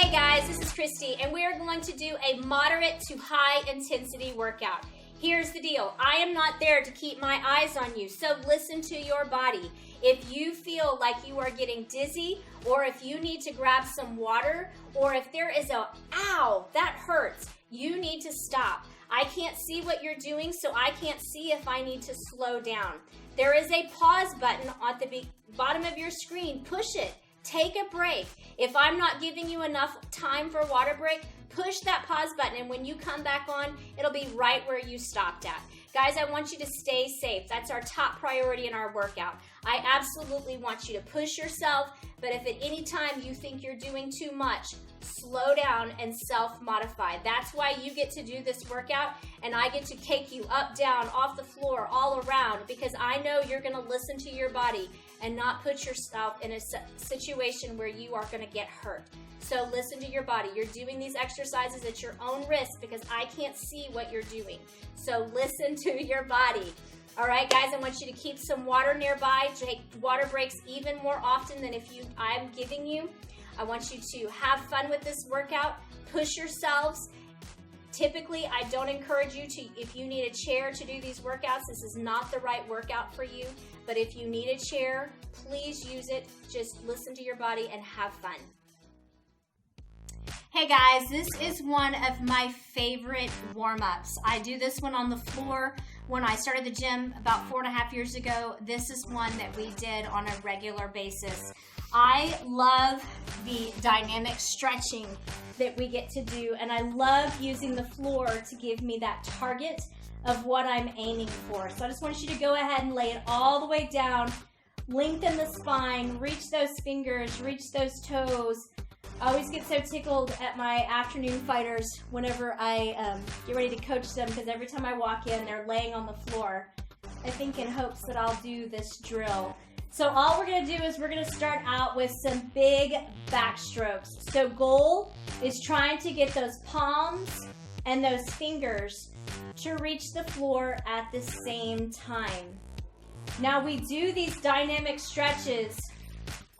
Hey guys, this is Christy, and we are going to do a moderate to high intensity workout. Here's the deal. I am not there to keep my eyes on you, so listen to your body. If you feel like you are getting dizzy, or if you need to grab some water, or if there is a, ow, that hurts, you need to stop. I can't see what you're doing, so I can't see if I need to slow down. There is a pause button at the bottom of your screen. Push it. Take a break. If I'm not giving you enough time for a water break, push that pause button, and when you come back on, it'll be right where you stopped at. Guys, I want you to stay safe. That's our top priority in our workout. I absolutely want you to push yourself, but if at any time you think you're doing too much, slow down and self-modify. That's why you get to do this workout, and I get to take you up, down, off the floor, all around, because I know you're going to listen to your body and not put yourself in a situation where you are going to get hurt. So listen to your body. You're doing these exercises at your own risk because I can't see what you're doing. So listen to your body. All right, guys, I want you to keep some water nearby. Take water breaks even more often than I'm giving you. I want you to have fun with this workout. Push yourselves. Typically, I don't encourage you to, if you need a chair to do these workouts, this is not the right workout for you. But if you need a chair, please use it. Just listen to your body and have fun. Hey guys, this is one of my favorite warm-ups. I do this one on the floor. When I started the gym about 4.5 years ago, this is one that we did on a regular basis. I love the dynamic stretching that we get to do, and I love using the floor to give me that target of what I'm aiming for. So I just want you to go ahead and lay it all the way down, lengthen the spine, reach those fingers, reach those toes. I always get so tickled at my afternoon fighters whenever I get ready to coach them, because every time I walk in, they're laying on the floor. I think in hopes that I'll do this drill. So all we're going to do is we're going to start out with some big backstrokes. So goal is trying to get those palms and those fingers to reach the floor at the same time. Now we do these dynamic stretches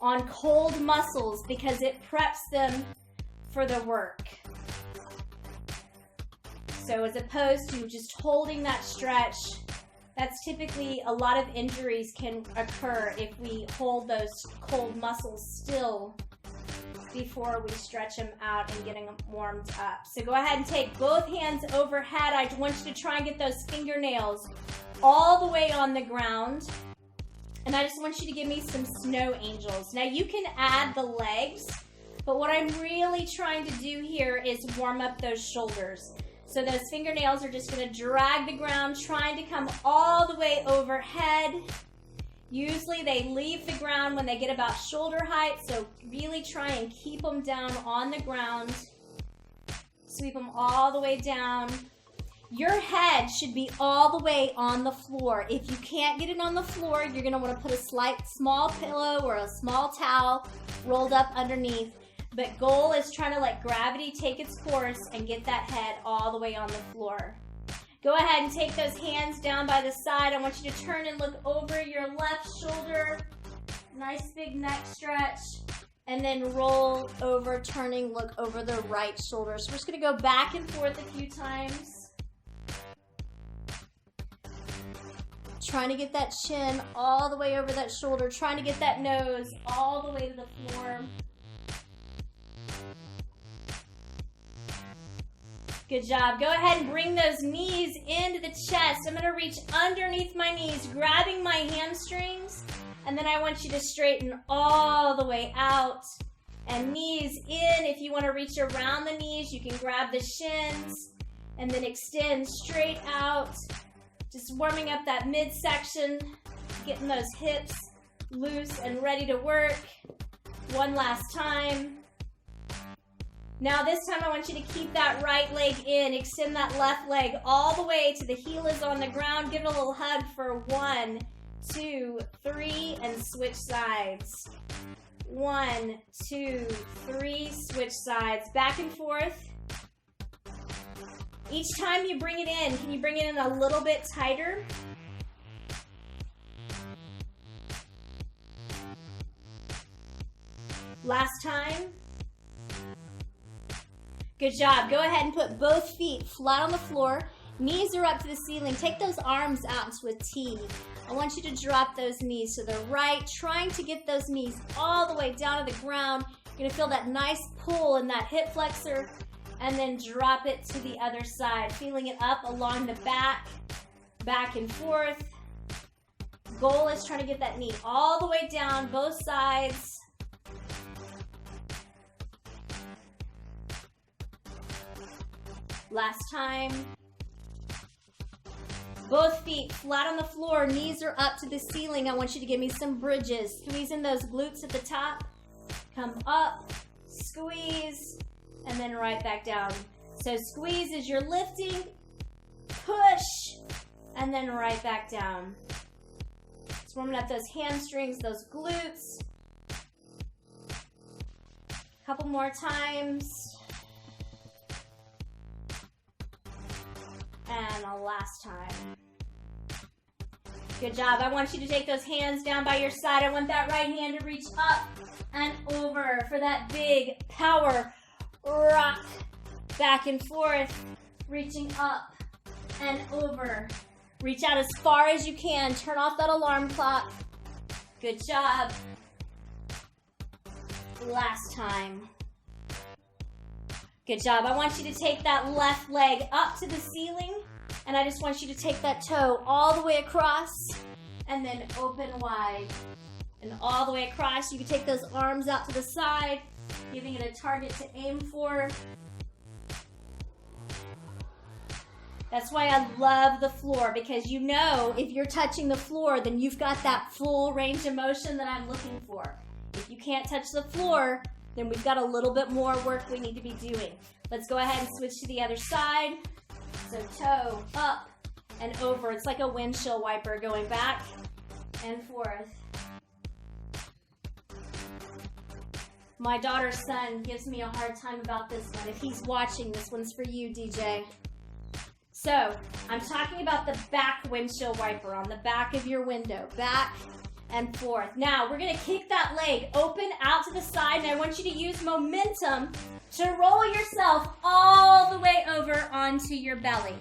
on cold muscles because it preps them for the work. So as opposed to just holding that stretch, that's typically a lot of injuries can occur if we hold those cold muscles still before we stretch them out and getting them warmed up. So go ahead and take both hands overhead. I want you to try and get those fingernails all the way on the ground. And I just want you to give me some snow angels. Now you can add the legs, but what I'm really trying to do here is warm up those shoulders. So those fingernails are just going to drag the ground, trying to come all the way overhead. Usually they leave the ground when they get about shoulder height, so really try and keep them down on the ground. Sweep them all the way down. Your head should be all the way on the floor. If you can't get it on the floor, you're going to want to put a small pillow or a small towel rolled up underneath. But goal is trying to let gravity take its course and get that head all the way on the floor. Go ahead and take those hands down by the side. I want you to turn and look over your left shoulder. Nice big neck stretch. And then roll over, turning, look over the right shoulder. So we're just going to go back and forth a few times. Trying to get that chin all the way over that shoulder. Trying to get that nose all the way to the floor. Good job. Go ahead and bring those knees into the chest. I'm going to reach underneath my knees, grabbing my hamstrings. And then I want you to straighten all the way out. And knees in. If you want to reach around the knees, you can grab the shins. And then extend straight out. Just warming up that midsection. Getting those hips loose and ready to work. One last time. Now this time I want you to keep that right leg in. Extend that left leg all the way to the heel is on the ground. Give it a little hug for 1, 2, 3, and switch sides. 1, 2, 3, switch sides. Back and forth. Each time you bring it in, can you bring it in a little bit tighter? Last time. Good job. Go ahead and put both feet flat on the floor. Knees are up to the ceiling. Take those arms out into a T. I want you to drop those knees to the right, trying to get those knees all the way down to the ground. You're going to feel that nice pull in that hip flexor, and then drop it to the other side, feeling it up along the back and forth. Goal is trying to get that knee all the way down, both sides. Last time. Both feet flat on the floor, knees are up to the ceiling. I want you to give me some bridges. Squeezing those glutes at the top. Come up, squeeze, and then right back down. So squeeze as you're lifting, push, and then right back down. Just warming up those hamstrings, those glutes. Couple more times. And the last time. Good job. I want you to take those hands down by your side. I want that right hand to reach up and over for that big power rock. Back and forth, reaching up and over. Reach out as far as you can. Turn off that alarm clock. Good job. Last time. Good job. I want you to take that left leg up to the ceiling, and I just want you to take that toe all the way across and then open wide. And all the way across. You can take those arms out to the side, giving it a target to aim for. That's why I love the floor, because you know if you're touching the floor, then you've got that full range of motion that I'm looking for. If you can't touch the floor, then we've got a little bit more work we need to be doing. Let's go ahead and switch to the other side. So toe up and over. It's like a windshield wiper going back and forth. My daughter's son gives me a hard time about this one. If he's watching, this one's for you, DJ. So, I'm talking about the back windshield wiper on the back of your window. Back and forth. Now, we're going to kick that leg open out to the side, and I want you to use momentum to roll yourself all the way over onto your belly.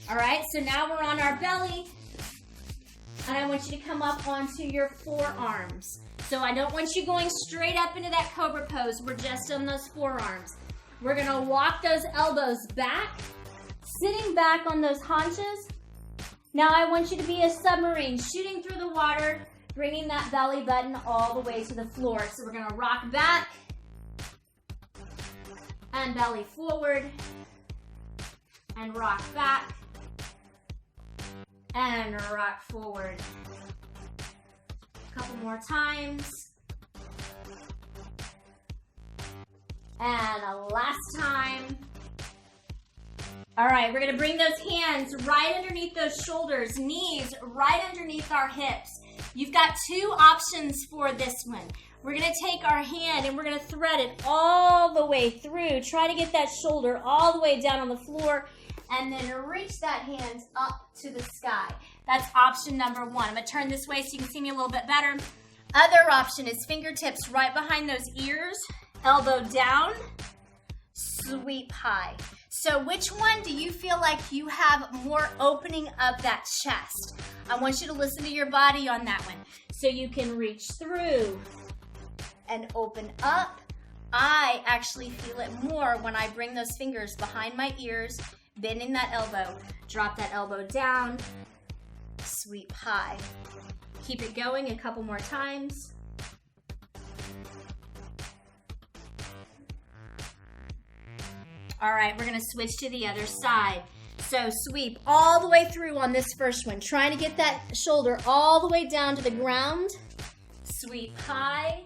All right, so now we're on our belly, and I want you to come up onto your forearms. So I don't want you going straight up into that cobra pose. We're just on those forearms. We're going to walk those elbows back, sitting back on those haunches. Now I want you to be a submarine, shooting through the water, bringing that belly button all the way to the floor. So we're going to rock back and belly forward and rock back and rock forward. A couple more times. And a last time. All right, we're going to bring those hands right underneath those shoulders, knees right underneath our hips. You've got two options for this one. We're going to take our hand and we're going to thread it all the way through. Try to get that shoulder all the way down on the floor and then reach that hand up to the sky. That's option number one. I'm going to turn this way so you can see me a little bit better. Other option is fingertips right behind those ears, elbow down, sweep high. So which one do you feel like you have more opening of that chest? I want you to listen to your body on that one. So you can reach through and open up. I actually feel it more when I bring those fingers behind my ears, bending that elbow, drop that elbow down, sweep high. Keep it going a couple more times. All right, we're going to switch to the other side. So sweep all the way through on this first one. Trying to get that shoulder all the way down to the ground. Sweep high.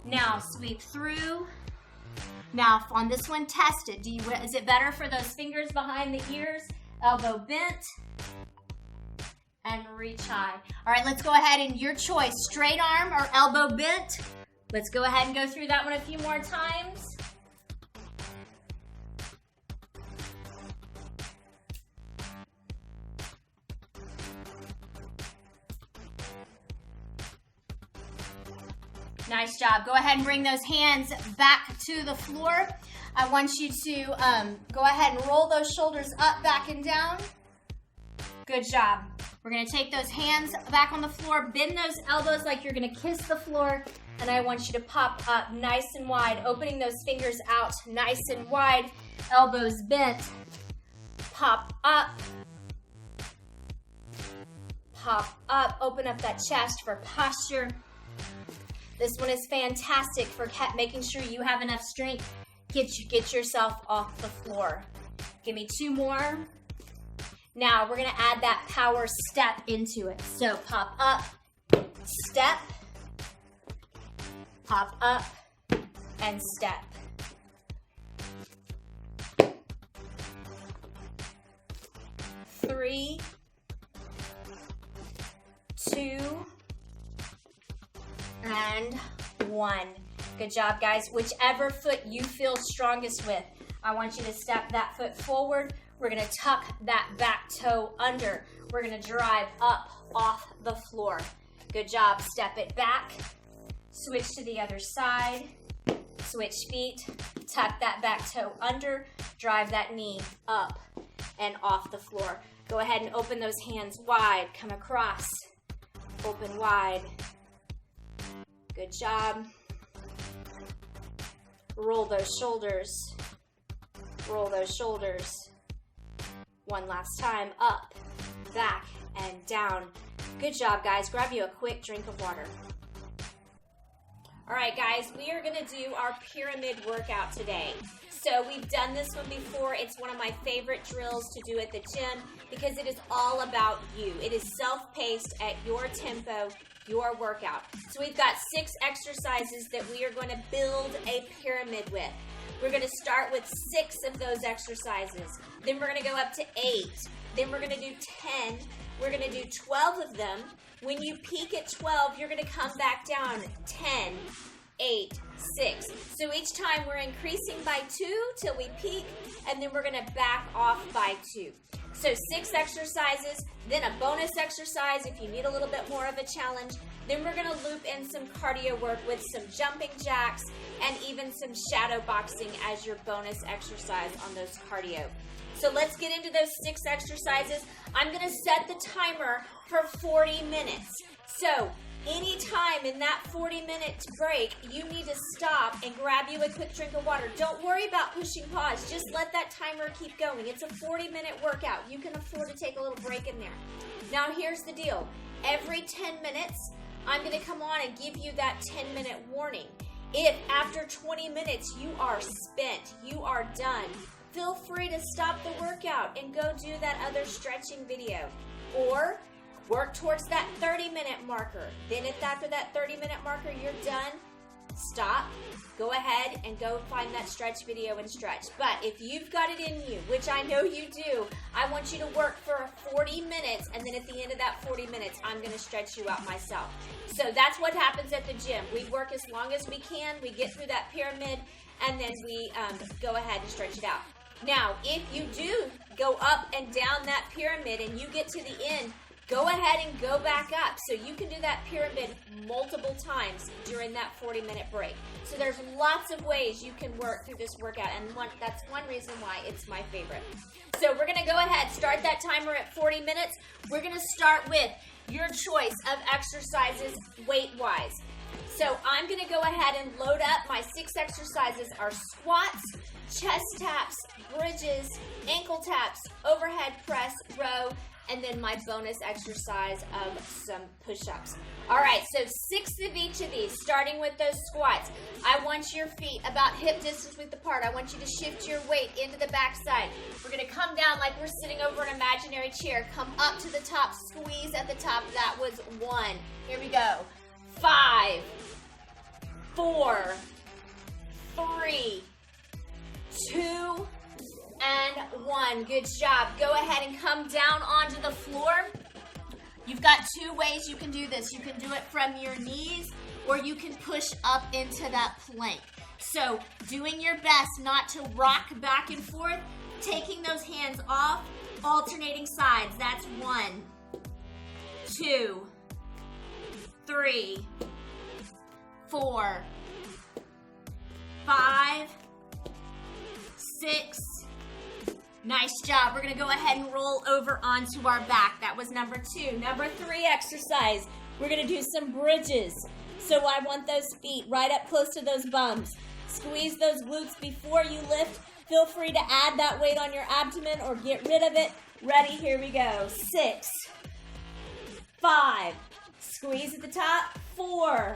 Now sweep through. Now on this one, test it. Is it better for those fingers behind the ears? Elbow bent. And reach high. All right, let's go ahead and your choice. Straight arm or elbow bent. Let's go ahead and go through that one a few more times. Nice job. Go ahead and bring those hands back to the floor. I want you to go ahead and roll those shoulders up, back, and down. Good job. We're going to take those hands back on the floor, bend those elbows like you're going to kiss the floor, and I want you to pop up nice and wide, opening those fingers out nice and wide, elbows bent. Pop up. Pop up. Open up that chest for posture. This one is fantastic for making sure you have enough strength. Get yourself off the floor. Give me 2 more. Now we're going to add that power step into it. So pop up, step, pop up, and step. Three, 2, and 1. Good job, guys. Whichever foot you feel strongest with, I want you to step that foot forward. We're going to tuck that back toe under. We're going to drive up off the floor. Good job. Step it back. Switch to the other side. Switch feet. Tuck that back toe under. Drive that knee up and off the floor. Go ahead and open those hands wide. Come across. Open wide. Good job. Roll those shoulders. Roll those shoulders. One last time. Up, back, and down. Good job, guys. Grab you a quick drink of water. All right, guys, we are going to do our pyramid workout today. So we've done this one before. It's one of my favorite drills to do at the gym because it is all about you. It is self-paced at your tempo, your workout. So we've got 6 exercises that we are going to build a pyramid with. We're going to start with 6 of those exercises. Then we're going to go up to 8. Then we're going to do 10. We're going to do 12 of them. When you peak at 12, you're going to come back down 10, 8, 6. So each time we're increasing by 2 till we peak, and then we're going to back off by 2. So 6 exercises, then a bonus exercise if you need a little bit more of a challenge. Then we're going to loop in some cardio work with some jumping jacks and even some shadow boxing as your bonus exercise on those cardio. So let's get into those 6 exercises. I'm going to set the timer for 40 minutes. So anytime in that 40-minute break, you need to stop and grab you a quick drink of water. Don't worry about pushing pause. Just let that timer keep going. It's a 40-minute workout. You can afford to take a little break in there. Now here's the deal. Every 10 minutes, I'm going to come on and give you that 10-minute warning. If after 20 minutes you are spent, you are done, feel free to stop the workout and go do that other stretching video. Or work towards that 30-minute marker. Then if after that 30-minute marker you're done, stop, go ahead and go find that stretch video and stretch. But if you've got it in you, which I know you do, I want you to work for 40 minutes, and then at the end of that 40 minutes, I'm going to stretch you out myself. So that's what happens at the gym. We work as long as we can, we get through that pyramid, and then we go ahead and stretch it out. Now, if you do go up and down that pyramid and you get to the end, go ahead and go back up. So you can do that pyramid multiple times during that 40-minute break. So there's lots of ways you can work through this workout, and that's one reason why it's my favorite. So we're going to go ahead, start that timer at 40 minutes. We're going to start with your choice of exercises weight-wise. So I'm going to go ahead and load up. My 6 exercises are squats, chest taps, bridges, ankle taps, overhead press, row, and then my bonus exercise of some push-ups. All right, so 6 of each of these, starting with those squats. I want your feet about hip distance width apart. I want you to shift your weight into the backside. We're going to come down like we're sitting over an imaginary chair. Come up to the top, squeeze at the top. That was 1. Here we go. 5, 4, 3, 2, and 1. Good job. Go ahead and come down onto the floor. You've got 2 ways you can do this. You can do it from your knees, or you can push up into that plank. So doing your best not to rock back and forth, taking those hands off, alternating sides. That's 1, 2, 3, 4, 5, 6. Nice job. We're going to go ahead and roll over onto our back. That was number 2. Number 3 exercise. We're going to do some bridges. So I want those feet right up close to those bums. Squeeze those glutes before you lift. Feel free to add that weight on your abdomen or get rid of it. Ready? Here we go. 6, 5. Squeeze at the top. 4,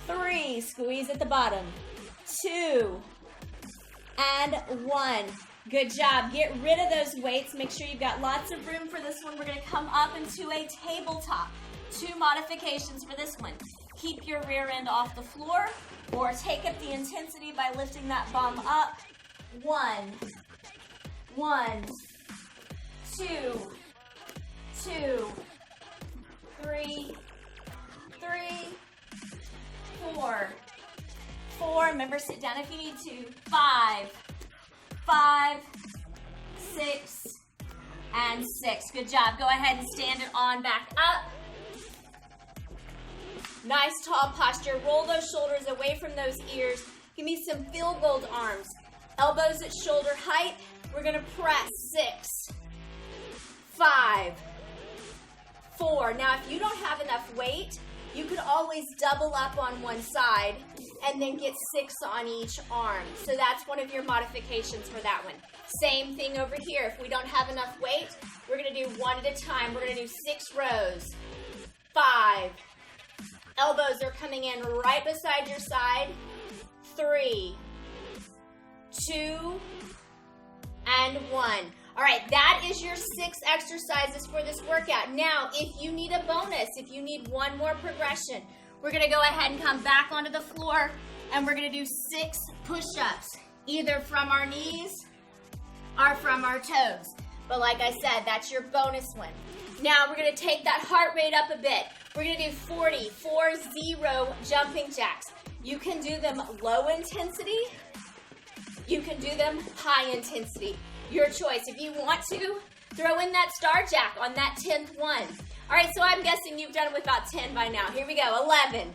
3. Squeeze at the bottom. 2, and 1. Good job. Get rid of those weights. Make sure you've got lots of room for this one. We're going to come up into a tabletop. 2 modifications for this one. Keep your rear end off the floor or take up the intensity by lifting that bum up. 1, 2, 2, 3, 4. Remember, sit down if you need to. 5, 6, and 6. Good job. Go ahead and stand it on back up. Nice tall posture. Roll those shoulders away from those ears. Give me some field goal arms. Elbows at shoulder height. We're going to press. 6, 5, 4. Now, if you don't have enough weight, you could always double up on one side and then get 6 on each arm. So that's one of your modifications for that one. Same thing over here. If we don't have enough weight, we're going to do 1 at a time. We're going to do 6 rows. 5. Elbows are coming in right beside your side. 3, 2, and 1. All right, that is your 6 exercises for this workout. Now, if you need a bonus, if you need one more progression, we're going to go ahead and come back onto the floor, and we're going to do 6 push-ups, either from our knees or from our toes. But like I said, that's your bonus one. Now, we're going to take that heart rate up a bit. We're going to do 40 jumping jacks. You can do them low intensity. You can do them high intensity. Your choice. If you want to, throw in that star jack on that 10th one. All right, so I'm guessing you've done it with about 10 by now. Here we go. 11,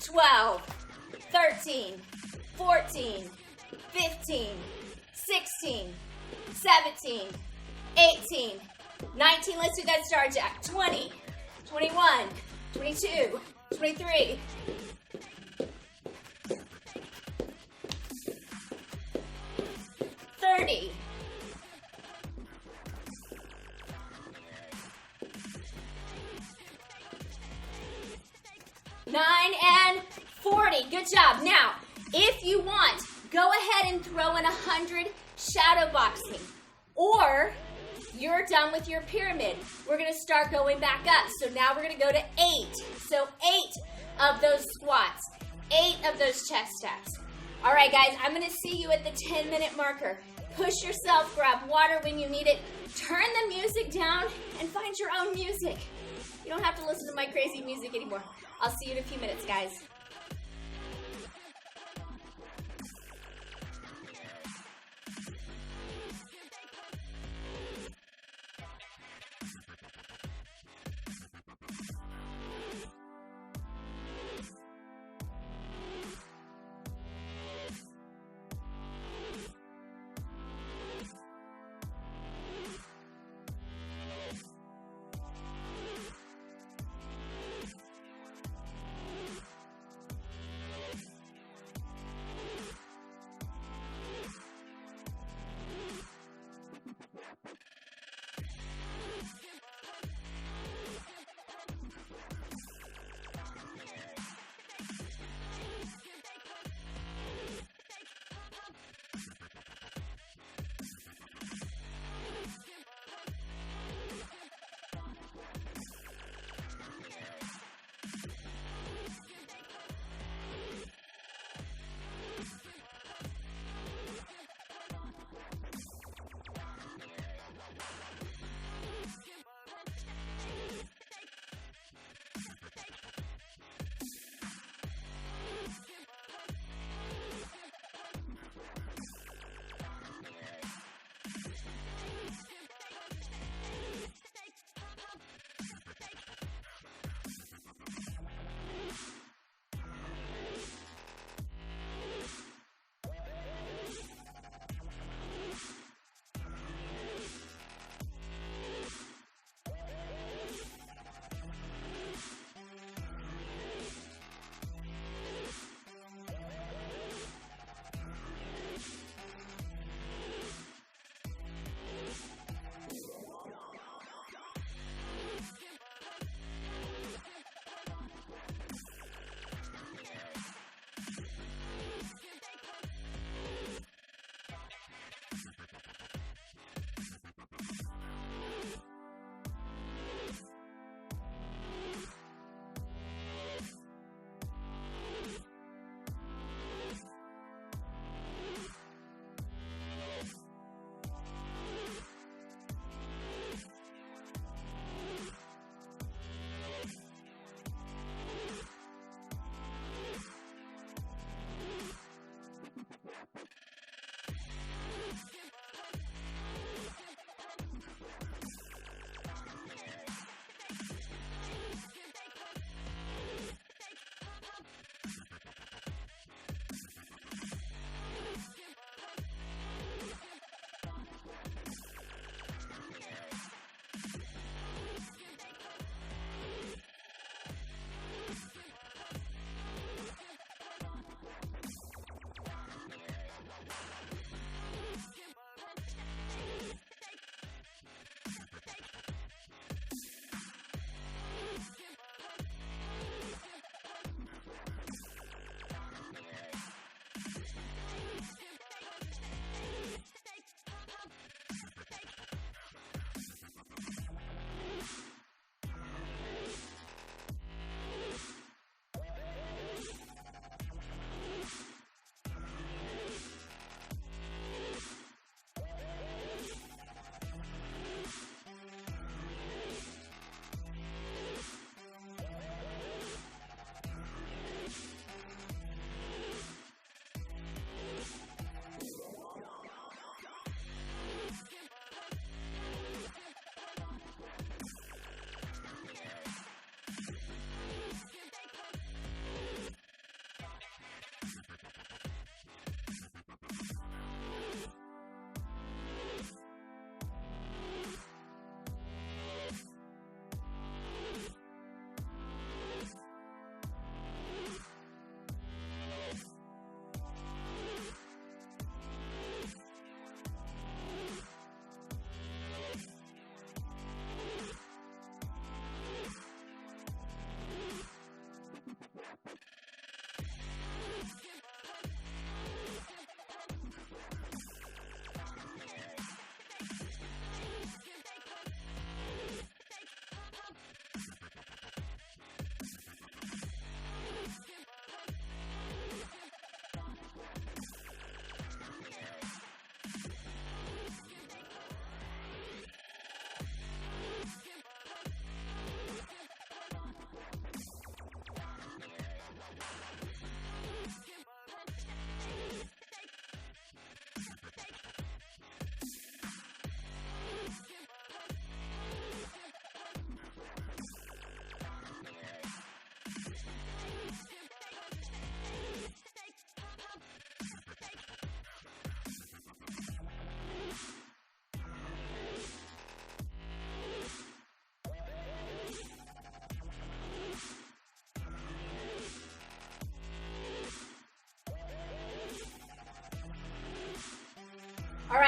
12, 13, 14, 15, 16, 17, 18, 19. Let's do that star jack. 20, 21, 22, 23, 30, 9, and 40. Good job. Now, if you want, go ahead and throw in 100 shadow boxing. Or you're done with your pyramid. We're going to start going back up. So now we're going to go to 8. So 8 of those squats, 8 of those chest taps. All right, guys, I'm going to see you at the 10-minute marker. Push yourself, grab water when you need it. Turn the music down and find your own music. You don't have to listen to my crazy music anymore. I'll see you in a few minutes, guys.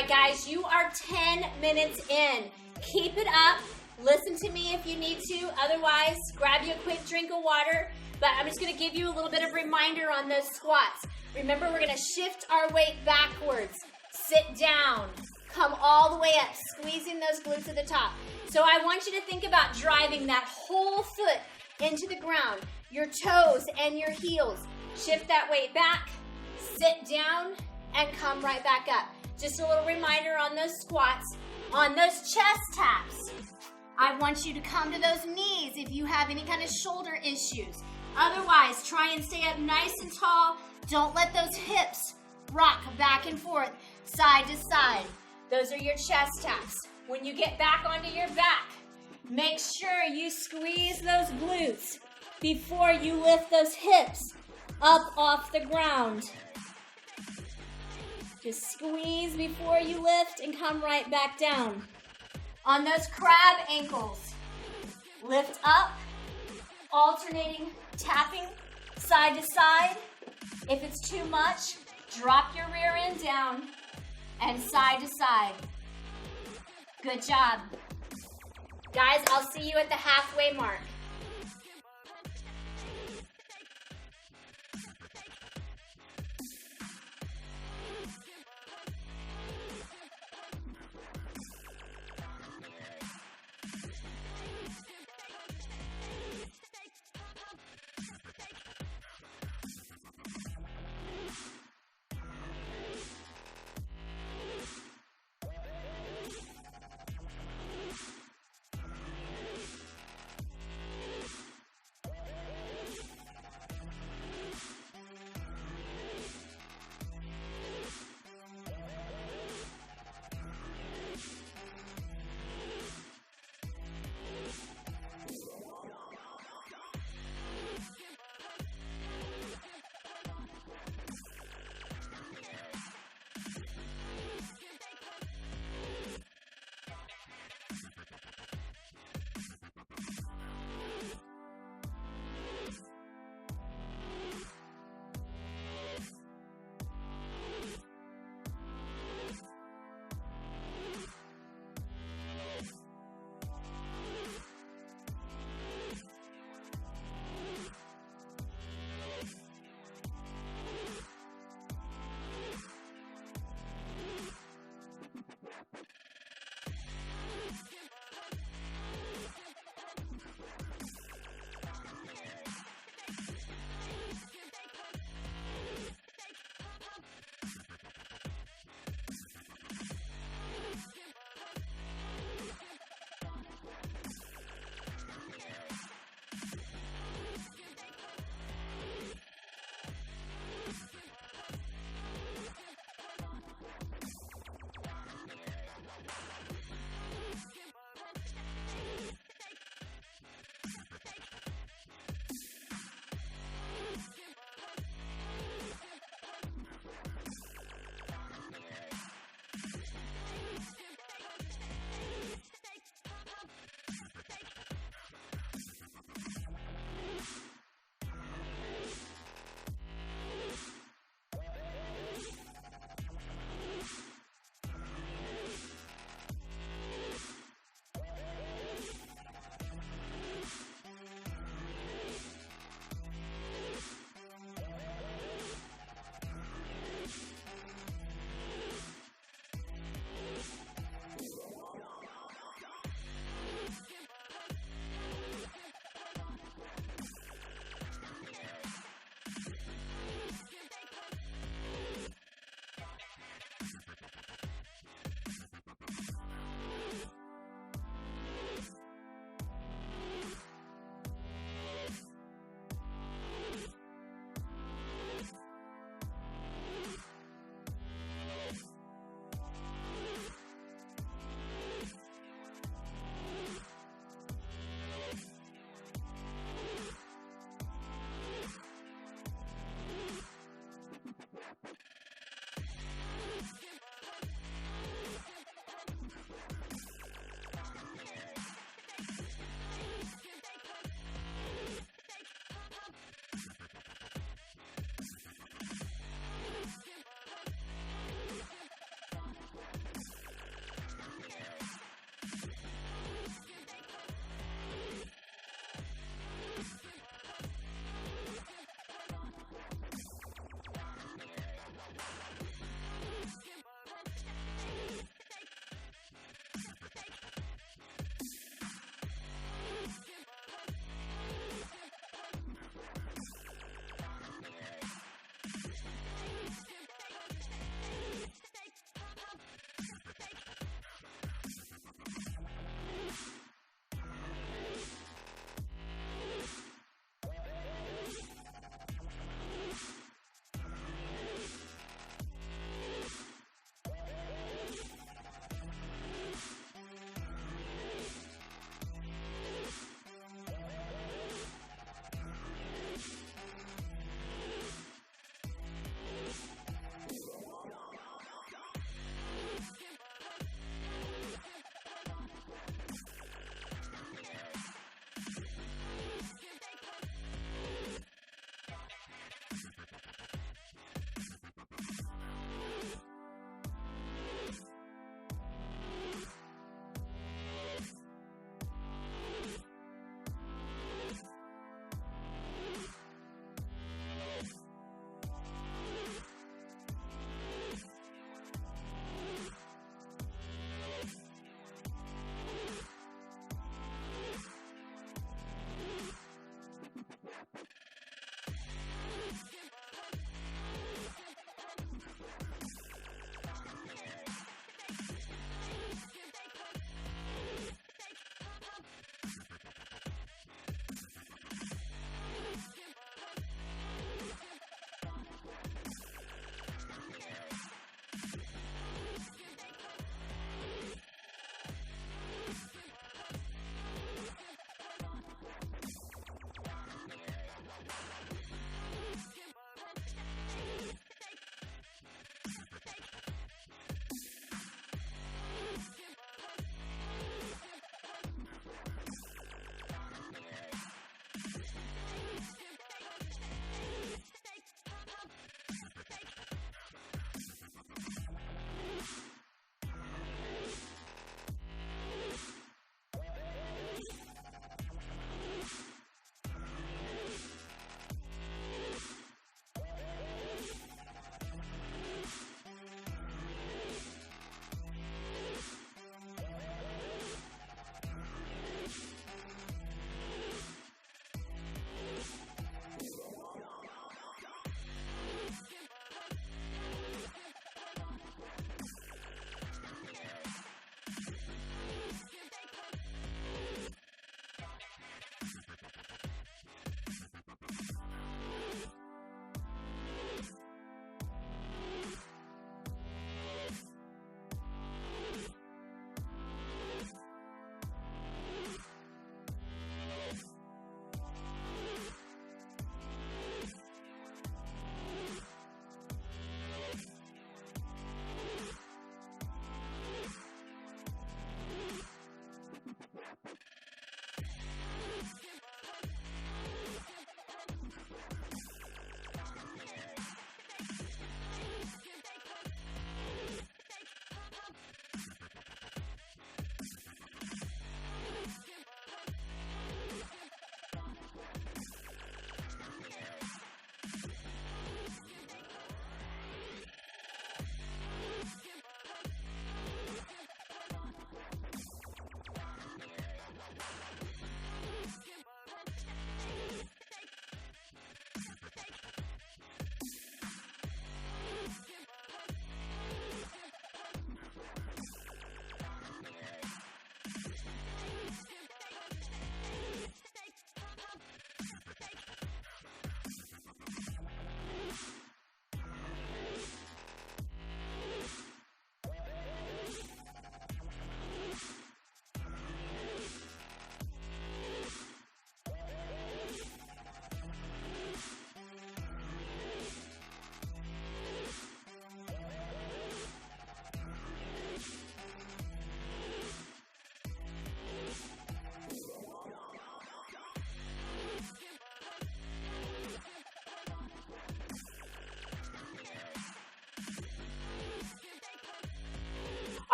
right, guys, you are 10 minutes in. Keep it up. Listen to me if you need to. Otherwise, grab you a quick drink of water. But I'm just going to give you a little bit of reminder on those squats. Remember, we're going to shift our weight backwards. Sit down. Come all the way up, squeezing those glutes at the top. So I want you to think about driving that whole foot into the ground, your toes and your heels. Shift that weight back, sit down, and come right back up. Just a little reminder on those squats. On those chest taps, I want you to come to those knees if you have any kind of shoulder issues. Otherwise, try and stay up nice and tall. Don't let those hips rock back and forth, side to side. Those are your chest taps. When you get back onto your back, make sure you squeeze those glutes before you lift those hips up off the ground. Just squeeze before you lift and come right back down. On those crab ankles, lift up, alternating, tapping side to side. If it's too much, drop your rear end down and side to side. Good job. Guys, I'll see you at the halfway mark.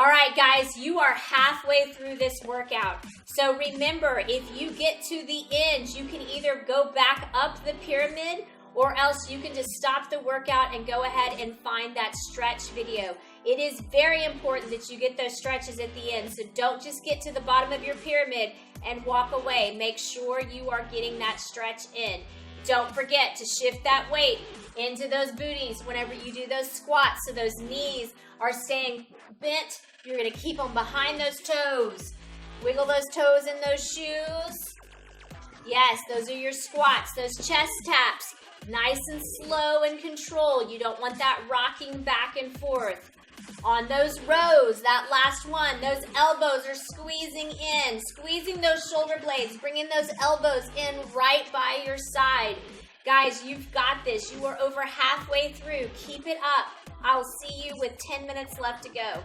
All right, guys, you are halfway through this workout. So remember, if you get to the end, you can either go back up the pyramid or else you can just stop the workout and go ahead and find that stretch video. It is very important that you get those stretches at the end. So don't just get to the bottom of your pyramid and walk away. Make sure you are getting that stretch in. Don't forget to shift that weight into those booties whenever you do those squats so those knees are staying bent. You're going to keep them behind those toes. Wiggle those toes in those shoes. Yes, those are your squats, those chest taps. Nice and slow and controlled. You don't want that rocking back and forth. On those rows, that last one, those elbows are squeezing in, squeezing those shoulder blades, bringing those elbows in right by your side. Guys, you've got this. You are over halfway through. Keep it up. I'll see you with 10 minutes left to go.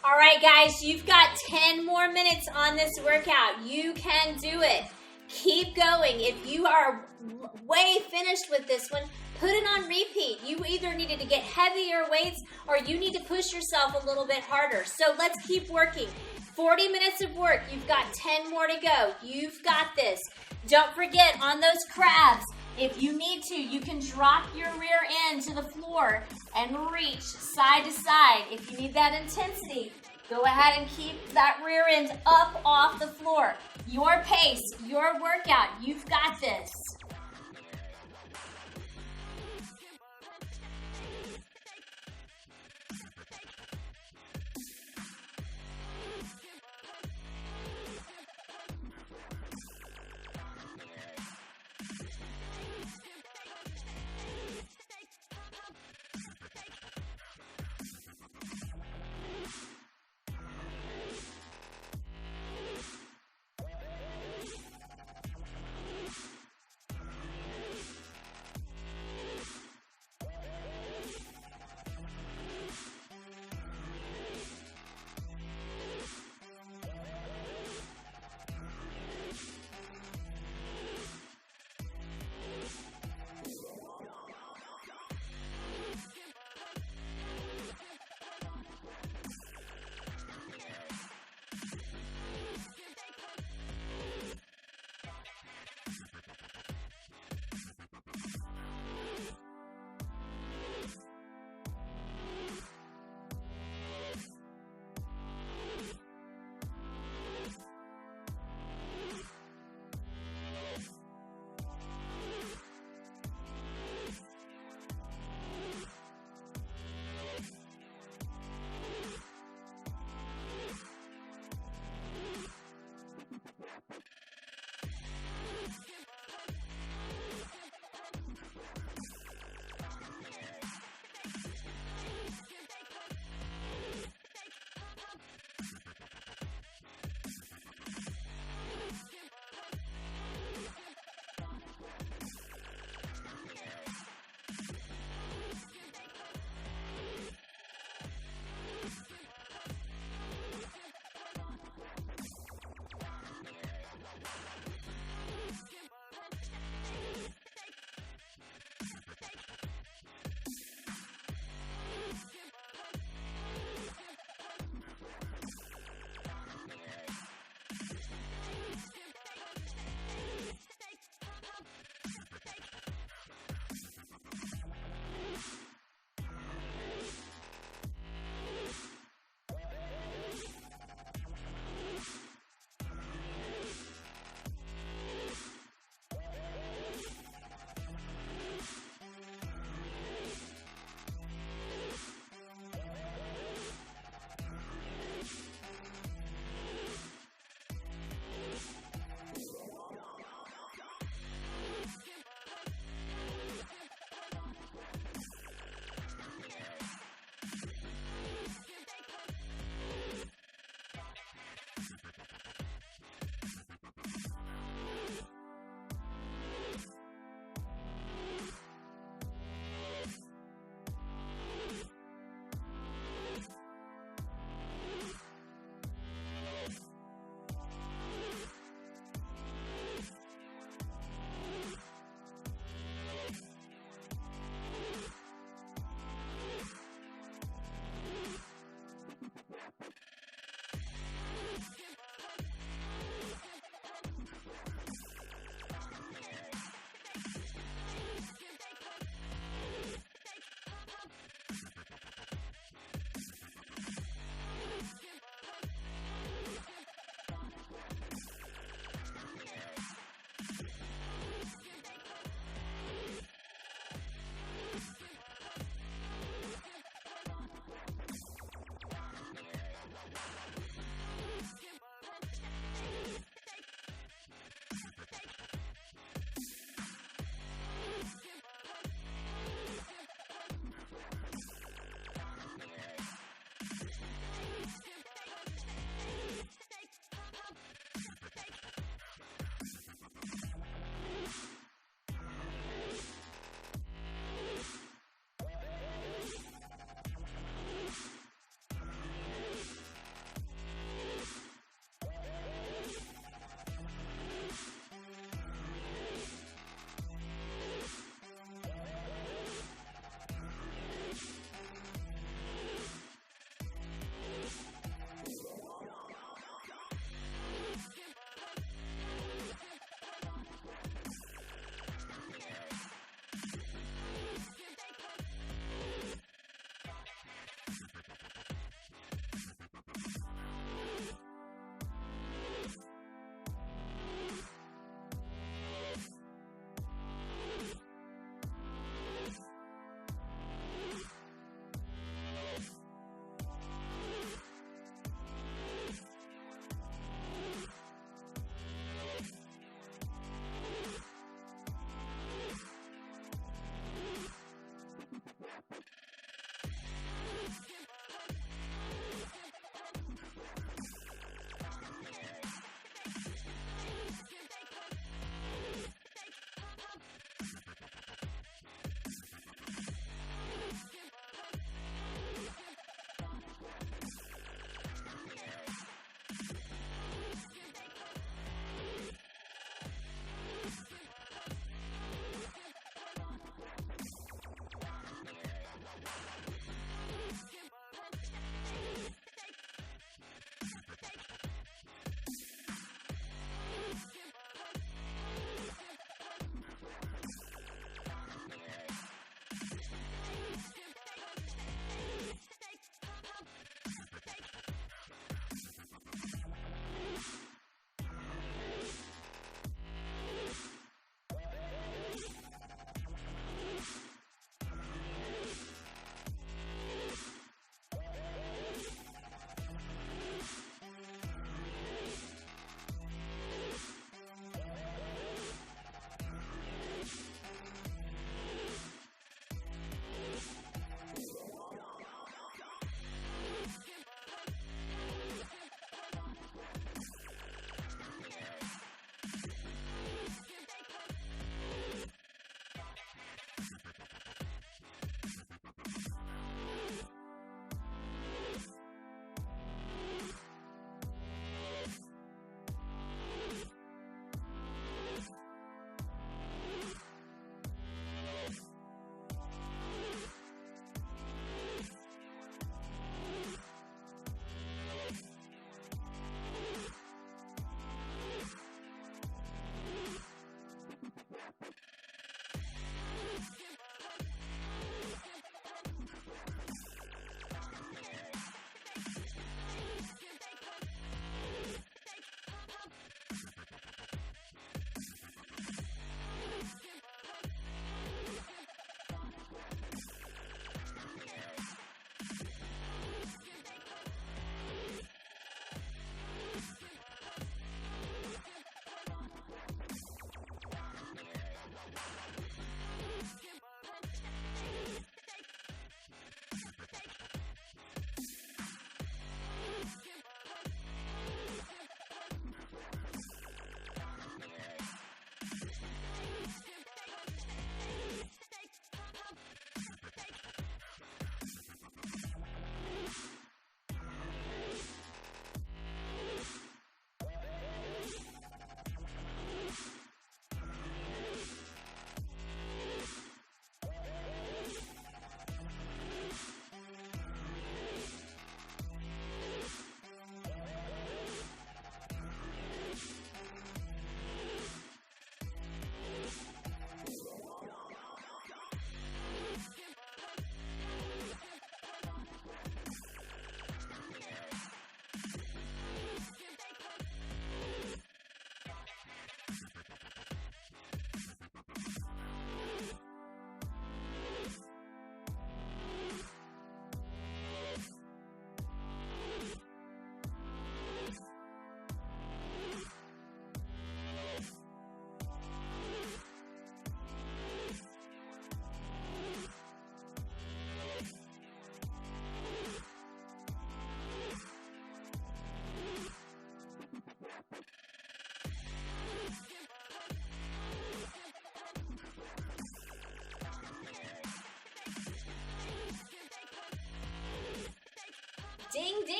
All right, guys, you've got 10 more minutes on this workout. You can do it. Keep going. If you are way finished with this one, put it on repeat. You either needed to get heavier weights or you need to push yourself a little bit harder. So let's keep working. 40 minutes of work. You've got 10 more to go. You've got this. Don't forget, on those crabs, if you need to, you can drop your rear end to the floor and reach side to side. If you need that intensity, go ahead and keep that rear end up off the floor. Your pace, your workout, you've got this.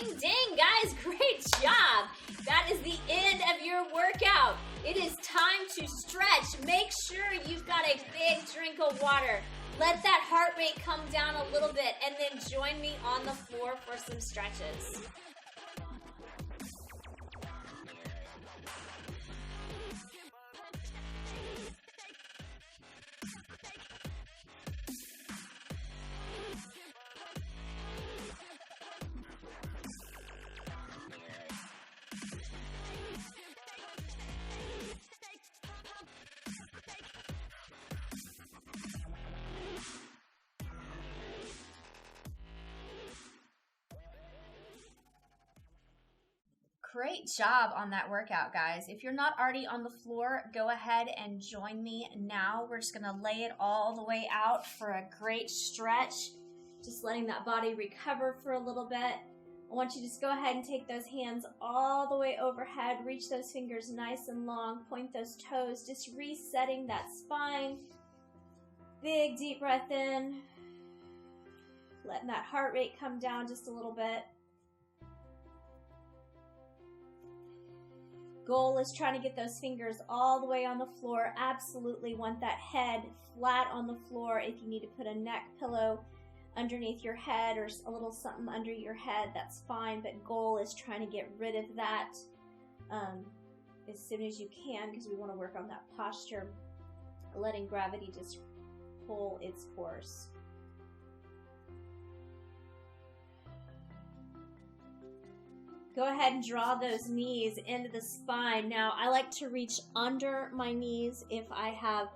Ding, ding, guys, great job. That is the end of your workout. It is time to stretch. Make sure you've got a big drink of water. Let that heart rate come down a little bit, and then join me on the floor for some stretches. Great job on that workout, guys. If you're not already on the floor, go ahead and join me now. We're just gonna lay it all the way out for a great stretch. Just letting that body recover for a little bit. I want you to just go ahead and take those hands all the way overhead. Reach those fingers nice and long. Point those toes, just resetting that spine. Big deep breath in. Letting that heart rate come down just a little bit. Goal is trying to get those fingers all the way on the floor. Absolutely want that head flat on the floor. If you need to put a neck pillow underneath your head or a little something under your head, that's fine. But goal is trying to get rid of that as soon as you can, because we want to work on that posture, letting gravity just pull its course. Go ahead and draw those knees into the spine. Now, I like to reach under my knees if I have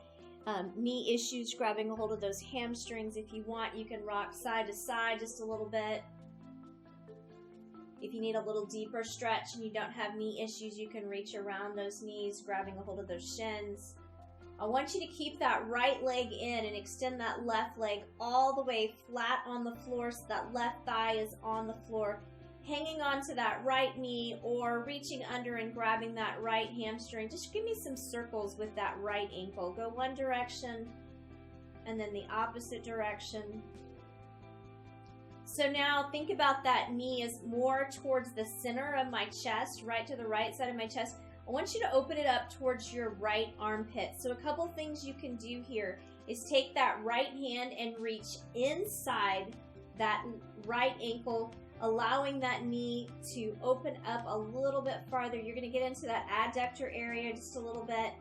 knee issues, grabbing a hold of those hamstrings. If you want, you can rock side to side just a little bit. If you need a little deeper stretch and you don't have knee issues, you can reach around those knees, grabbing a hold of those shins. I want you to keep that right leg in and extend that left leg all the way flat on the floor so that left thigh is on the floor. Hanging on to that right knee or reaching under and grabbing that right hamstring. Just give me some circles with that right ankle. Go one direction and then the opposite direction. So now think about that knee as more towards the center of my chest, right to the right side of my chest. I want you to open it up towards your right armpit. So a couple things you can do here is take that right hand and reach inside that right ankle, allowing that knee to open up a little bit farther. You're going to get into that adductor area just a little bit.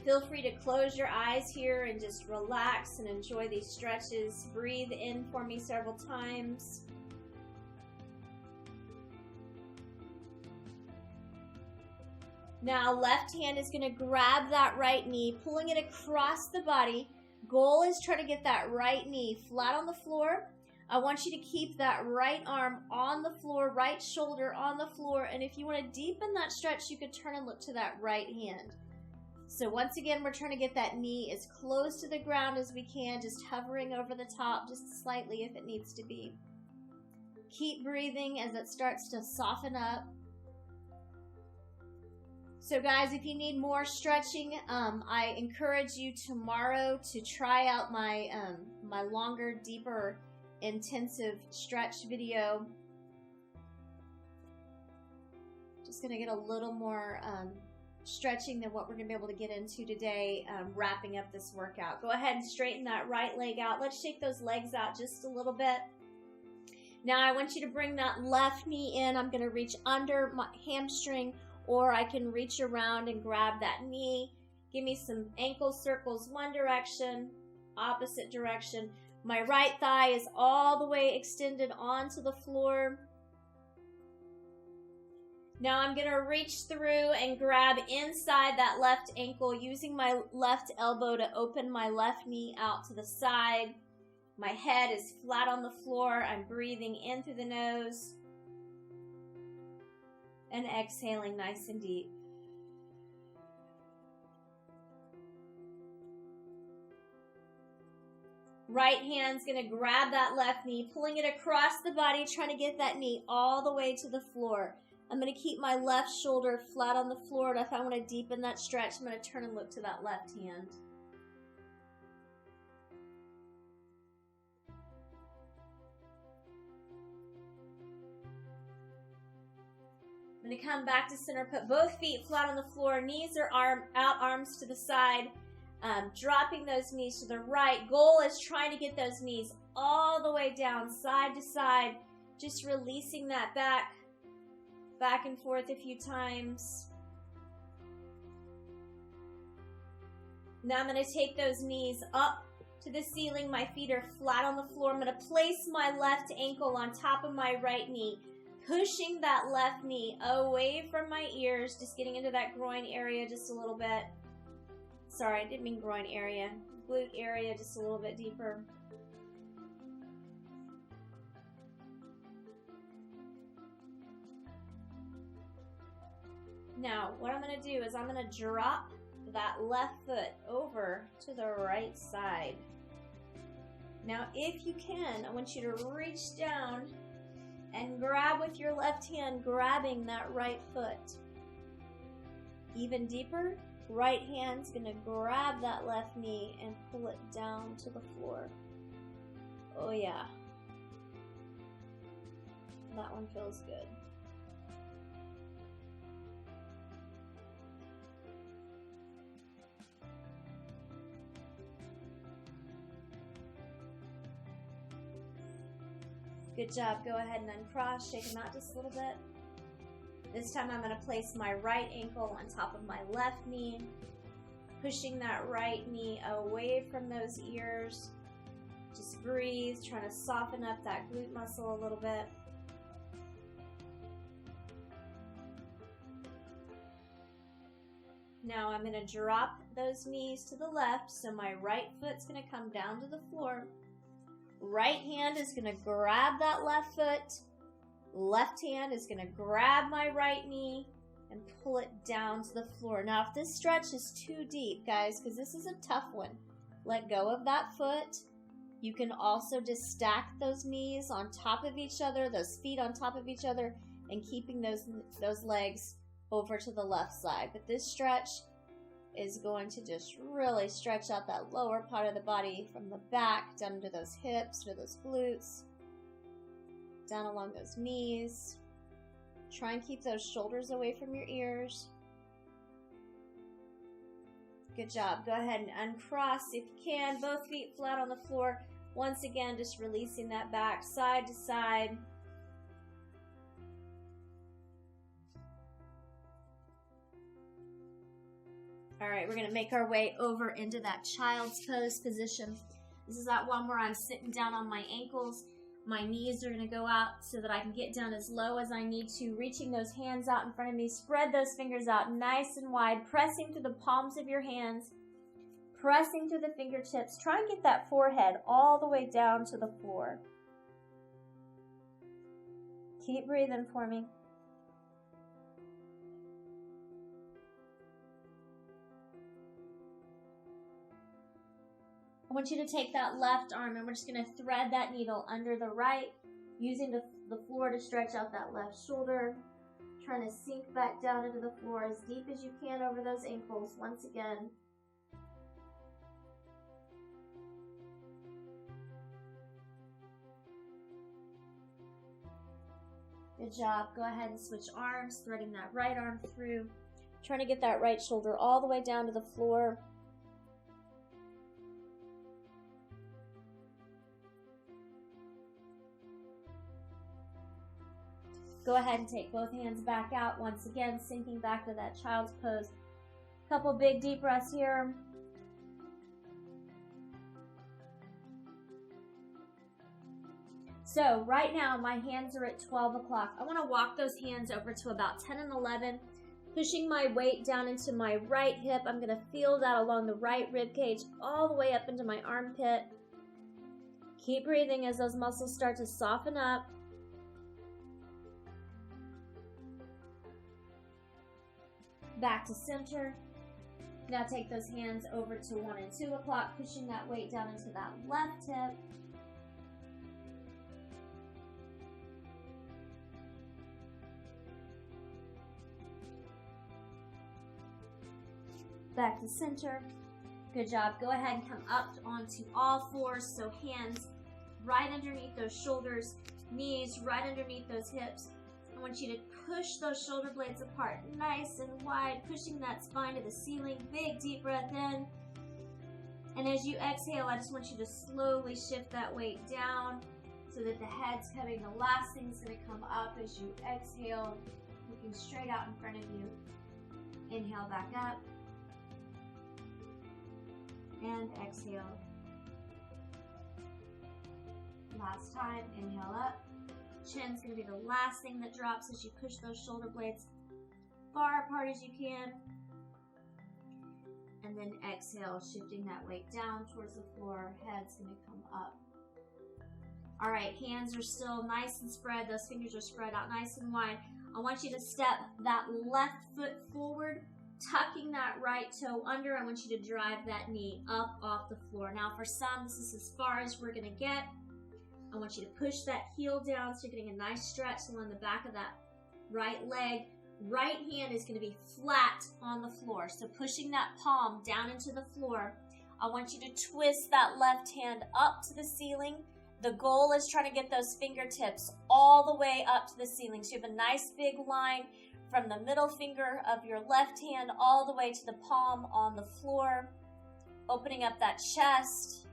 Feel free to close your eyes here and just relax and enjoy these stretches. Breathe in for me several times. Now, left hand is going to grab that right knee, pulling it across the body. Goal is trying to get that right knee flat on the floor. I want you to keep that right arm on the floor, right shoulder on the floor, and if you want to deepen that stretch, you could turn and look to that right hand. So once again, we're trying to get that knee as close to the ground as we can, just hovering over the top just slightly if it needs to be. Keep breathing as it starts to soften up. So guys, if you need more stretching, I encourage you tomorrow to try out my my longer, deeper, intensive stretch video. Just going to get a little more stretching than what we're going to be able to get into today, wrapping up this workout. Go ahead and straighten that right leg out. Let's shake those legs out just a little bit. Now I want you to bring that left knee in. I'm going to reach under my hamstring, or I can reach around and grab that knee. Give me some ankle circles, one direction, opposite direction. My right thigh is all the way extended onto the floor. Now I'm going to reach through and grab inside that left ankle, using my left elbow to open my left knee out to the side. My head is flat on the floor. I'm breathing in through the nose and exhaling nice and deep. Right hand's going to grab that left knee, pulling it across the body, trying to get that knee all the way to the floor. I'm going to keep my left shoulder flat on the floor, and if I want to deepen that stretch, I'm going to turn and look to that left hand. going to come back to center, put both feet flat on the floor, knees are out, arms to the side, dropping those knees to the right. Goal is trying to get those knees all the way down, side to side, just releasing that back and forth a few times. Now I'm going to take those knees up to the ceiling. My feet are flat on the floor. I'm going to place my left ankle on top of my right knee, pushing that left knee away from my ears, just getting into that groin area just a little bit. Sorry, I didn't mean groin area. Glute area just a little bit deeper. Now, what I'm going to do is I'm going to drop that left foot over to the right side. Now, if you can, I want you to reach down and grab with your left hand, grabbing that right foot. Even deeper, right hand's going to grab that left knee and pull it down to the floor. Oh yeah. That one feels good. Good job. Go ahead and uncross. Shake them out just a little bit. This time I'm going to place my right ankle on top of my left knee, pushing that right knee away from those ears. Just breathe, trying to soften up that glute muscle a little bit. Now I'm going to drop those knees to the left, so my right foot's going to come down to the floor. Right hand is going to grab that left foot. Left hand is going to grab my right knee and pull it down to the floor. Now, if this stretch is too deep, guys, because this is a tough one, let go of that foot. You can also just stack those knees on top of each other, those feet on top of each other, and keeping those legs over to the left side. But this stretch is going to just really stretch out that lower part of the body from the back down to those hips, to those glutes, down along those knees. Try and keep those shoulders away from your ears. Good job. Go ahead and uncross if you can. Both feet flat on the floor. Once again, just releasing that back side to side. All right, we're going to make our way over into that child's pose position. This is that one where I'm sitting down on my ankles. My knees are going to go out so that I can get down as low as I need to, reaching those hands out in front of me. Spread those fingers out nice and wide, pressing through the palms of your hands, pressing through the fingertips. Try and get that forehead all the way down to the floor. Keep breathing for me. I want you to take that left arm and we're just going to thread that needle under the right, using the floor to stretch out that left shoulder, trying to sink back down into the floor as deep as you can over those ankles once again. Good job. Go ahead and switch arms, threading that right arm through, trying to get that right shoulder all the way down to the floor. Go ahead and take both hands back out once again, sinking back to that child's pose. Couple big deep breaths here. So right now my hands are at 12 o'clock. I want to walk those hands over to about 10 and 11, pushing my weight down into my right hip. I'm going to feel that along the right rib cage all the way up into my armpit. Keep breathing as those muscles start to soften up. Back to center. Now take those hands over to 1 and 2 o'clock, pushing that weight down into that left hip. Back to center. Good job. Go ahead and come up onto all fours, so hands right underneath those shoulders, knees right underneath those hips. I want you to push those shoulder blades apart nice and wide, pushing that spine to the ceiling. Big deep breath in. And as you exhale, I just want you to slowly shift that weight down so that the head's coming. The last thing's going to come up as you exhale, looking straight out in front of you. Inhale back up. And exhale. Last time, inhale up. Chin's going to be the last thing that drops as you push those shoulder blades far apart as you can. And then exhale, shifting that weight down towards the floor. Head's going to come up. All right, hands are still nice and spread. Those fingers are spread out nice and wide. I want you to step that left foot forward, tucking that right toe under. I want you to drive that knee up off the floor. Now for some, this is as far as we're going to get. I want you to push that heel down so you're getting a nice stretch along the back of that right leg. Right hand is going to be flat on the floor. So pushing that palm down into the floor. I want you to twist that left hand up to the ceiling. The goal is trying to get those fingertips all the way up to the ceiling. So you have a nice big line from the middle finger of your left hand all the way to the palm on the floor. Opening up that chest.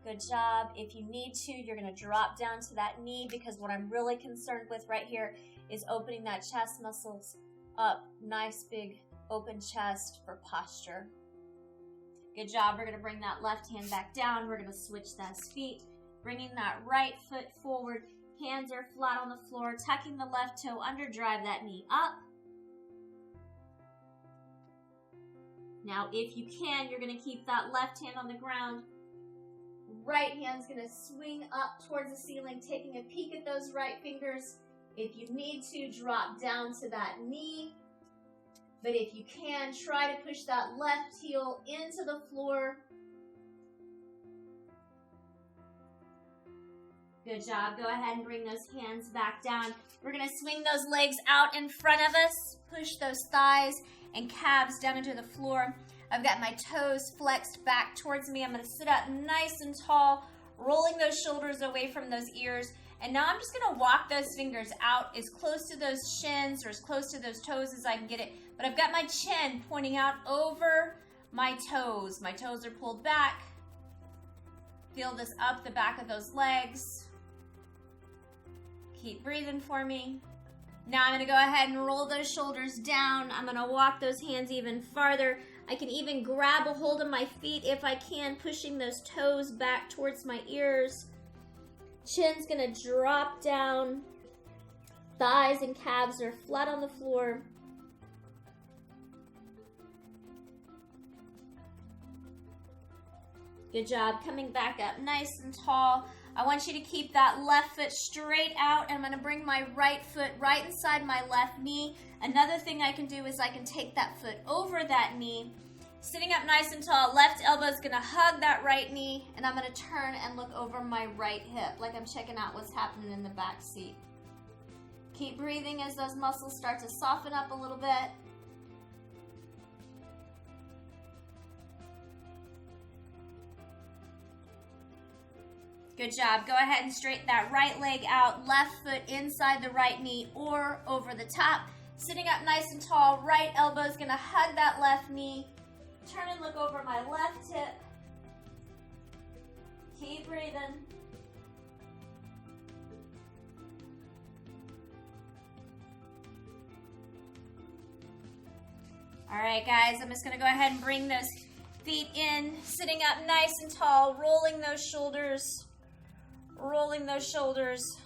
Good job. If you need to, you're going to drop down to that knee because what I'm really concerned with right here is opening that chest muscles up. Nice big open chest for posture. Good job. We're going to bring that left hand back down. We're going to switch those feet. Bringing that right foot forward. Hands are flat on the floor. Tucking the left toe under. Drive that knee up. Now, if you can, you're going to keep that left hand on the ground. Right hand's going to swing up towards the ceiling, taking a peek at those right fingers. If you need to, drop down to that knee. But if you can, try to push that left heel into the floor. Good job. Go ahead and bring those hands back down. We're going to swing those legs out in front of us. Push those thighs and calves down into the floor. I've got my toes flexed back towards me. I'm going to sit up nice and tall, rolling those shoulders away from those ears. And now I'm just going to walk those fingers out as close to those shins or as close to those toes as I can get it. But I've got my chin pointing out over my toes. My toes are pulled back. Feel this up the back of those legs. Keep breathing for me. Now I'm going to go ahead and roll those shoulders down. I'm going to walk those hands even farther. I can even grab a hold of my feet if I can, pushing those toes back towards my ears. Chin's going to drop down. Thighs and calves are flat on the floor. Good job. Coming back up nice and tall. I want you to keep that left foot straight out. And I'm going to bring my right foot right inside my left knee. Another thing I can do is I can take that foot over that knee. Sitting up nice and tall, left elbow is going to hug that right knee. And I'm going to turn and look over my right hip like I'm checking out what's happening in the back seat. Keep breathing as those muscles start to soften up a little bit. Good job. Go ahead and straighten that right leg out, left foot inside the right knee or over the top. Sitting up nice and tall, right elbow is going to hug that left knee. Turn and look over my left hip. Keep breathing. All right, guys, I'm just going to go ahead and bring those feet in, sitting up nice and tall, rolling those shoulders. Rolling those shoulders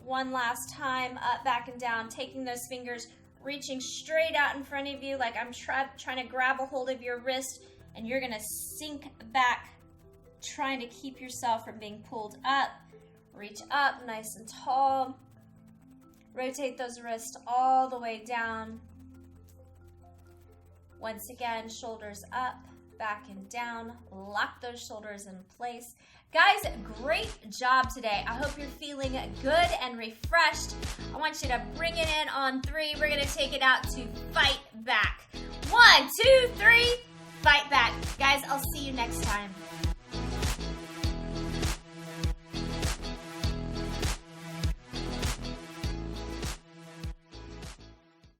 one last time, up, back, and down. Taking those fingers, reaching straight out in front of you like I'm trying to grab a hold of your wrist, and you're going to sink back, trying to keep yourself from being pulled up. Reach up nice and tall. Rotate those wrists all the way down. Once again, shoulders up, back and down. Lock those shoulders in place. Guys, great job today. I hope you're feeling good and refreshed. I want you to bring it in on 3. We're going to take it out to fight back. 1, 2, 3, fight back. Guys, I'll see you next time.